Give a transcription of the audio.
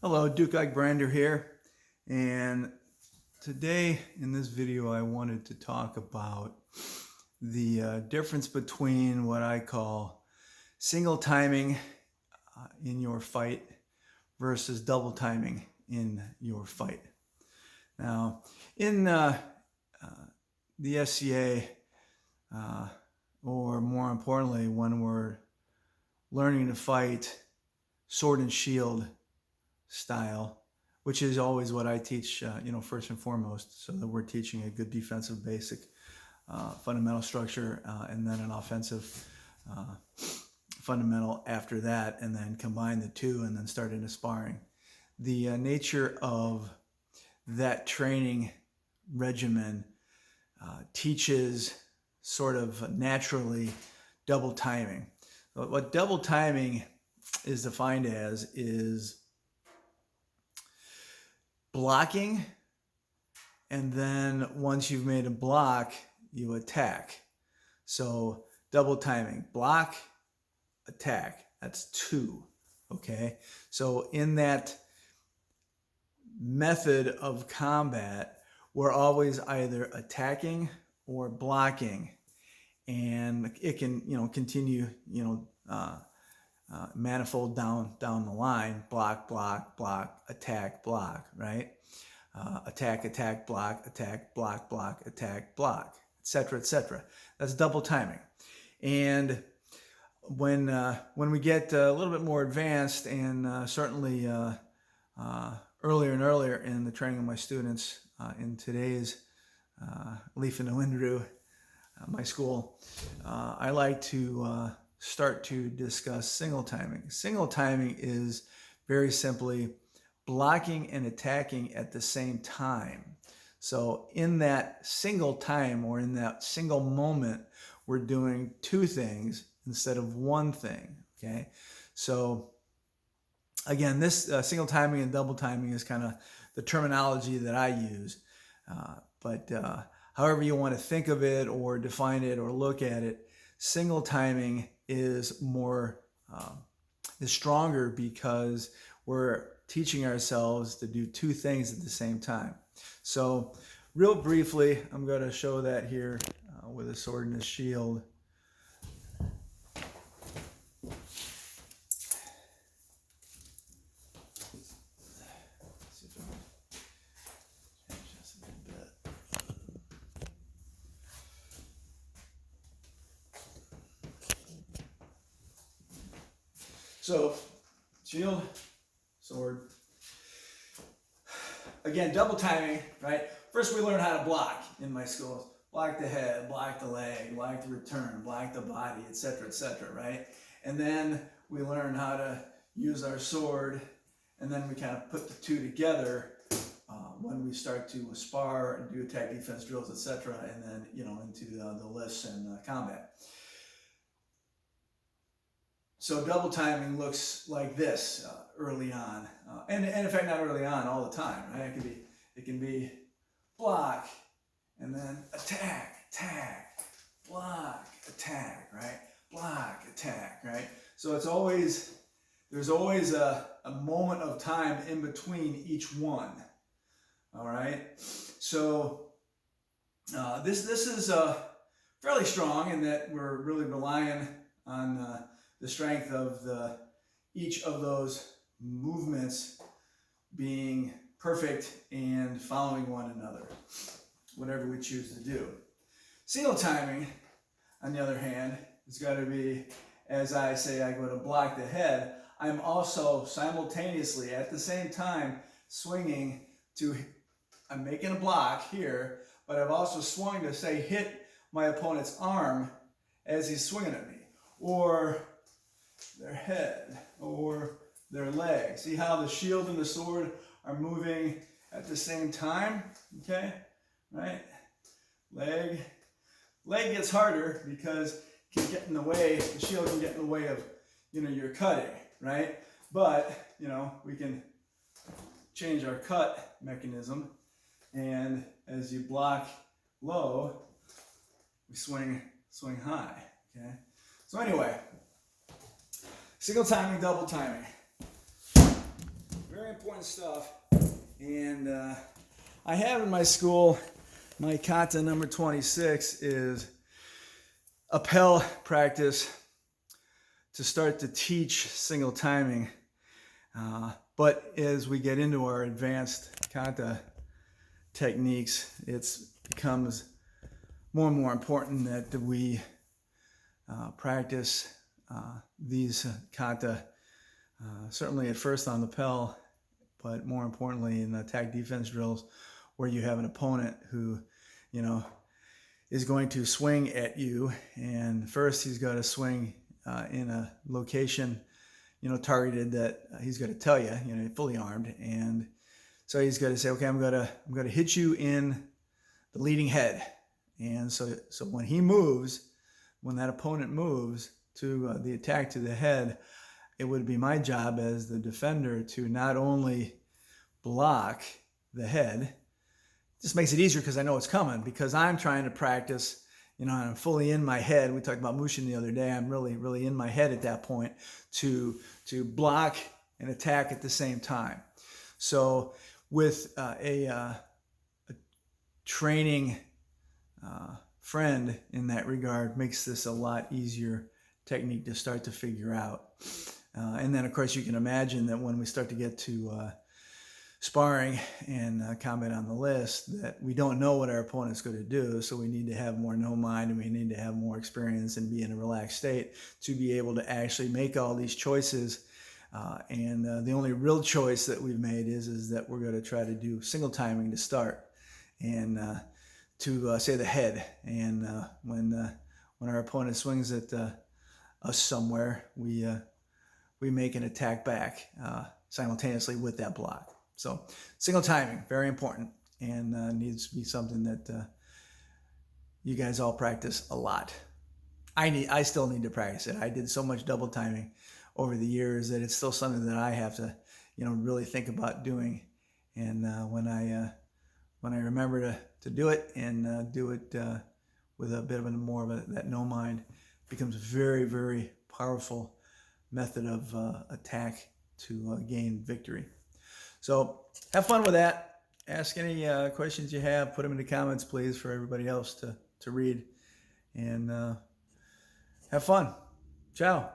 Hello, Duke Brander here, and today in this video I wanted to talk about the difference between what I call single timing in your fight versus double timing in your fight. Now, in the SCA, or more importantly, when we're learning to fight sword and shield style, which is always what I teach, first and foremost, so that we're teaching a good defensive basic fundamental structure and then an offensive fundamental after that, and then combine the two and then start into sparring. The nature of that training regimen teaches sort of naturally double timing. What double timing is defined as is blocking, and then once you've made a block, you attack. So double timing, block, attack, that's two, okay? So in that method of combat, we're always either attacking or blocking, and it can, continue, manifold down the line: block, block, block, attack, block, right? Attack, block, attack, block, block, attack, block, etc., etc. That's double timing. And when we get a little bit more advanced, and certainly earlier and earlier in the training of my students in today's Leaf and Windrew, my school, I like to start to discuss single timing. Single timing is very simply blocking and attacking at the same time. So in that single time, or in that single moment, we're doing two things instead of one thing, okay? So again, this single timing and double timing is kind of the terminology that I use. But however you want to think of it or define it or look at it, single timing is more is stronger because we're teaching ourselves to do two things at the same time. So real briefly, I'm going to show that here with a sword and a shield. So, shield, sword. Again, double timing, right? First we learn how to block in my schools. Block the head, block the leg, block the return, block the body, etc., right? And then we learn how to use our sword, and then we kind of put the two together when we start to spar and do attack defense drills, etc., and then, into the lifts and combat. So double timing looks like this early on, and in fact not early on, all the time, right? It can be block, and then attack, block, attack, right? Block, attack, right? So there's always a moment of time in between each one. All right. So this is fairly strong in that we're really relying on the strength of each of those movements being perfect and following one another, whatever we choose to do. Single timing, on the other hand, has got to be, as I say, I go to block the head, I'm also simultaneously at the same time swinging to, I'm making a block here, but I've also swung to, say, hit my opponent's arm as he's swinging at me, or their head, or their leg. See how the shield and the sword are moving at the same time? Okay, right? Leg gets harder because it can get in the way, the shield can get in the way of, your cutting, right? But, we can change our cut mechanism, and as you block low, we swing high, okay? So anyway, single timing, double timing. Very important stuff. And I have in my school, my kata number 26 is Appel practice to start to teach single timing. But as we get into our advanced kata techniques, it becomes more and more important that we practice these kata, certainly at first on the Appel, but more importantly in the attack defense drills, where you have an opponent who, is going to swing at you, and first he's got to swing in a location, targeted that he's going to tell you, fully armed, and so he's got to say, okay, I'm gonna hit you in the leading head, and so when he moves, when that opponent moves to the attack to the head, it would be my job as the defender to not only block the head. Just makes it easier because I know it's coming, because I'm trying to practice, and I'm fully in my head. We talked about Mushin the other day. I'm really, really in my head at that point to block and attack at the same time. So with a training friend in that regard, makes this a lot easier technique to start to figure out. And then, of course, you can imagine that when we start to get to sparring and combat on the list, that we don't know what our opponent's going to do, so we need to have more no mind, and we need to have more experience and be in a relaxed state to be able to actually make all these choices. And the only real choice that we've made is that we're going to try to do single timing to start, and to say the head. And when our opponent swings at us somewhere, we make an attack back simultaneously with that block. So single timing, very important, and needs to be something that you guys all practice a lot. I still need to practice it. I did so much double timing over the years that it's still something that I have to, really think about doing. And when I remember to do it, and do it with a bit of that no mind, it becomes a very, very powerful method of attack to gain victory. So have fun with that. Ask any questions you have. Put them in the comments, please, for everybody else to read. And have fun. Ciao.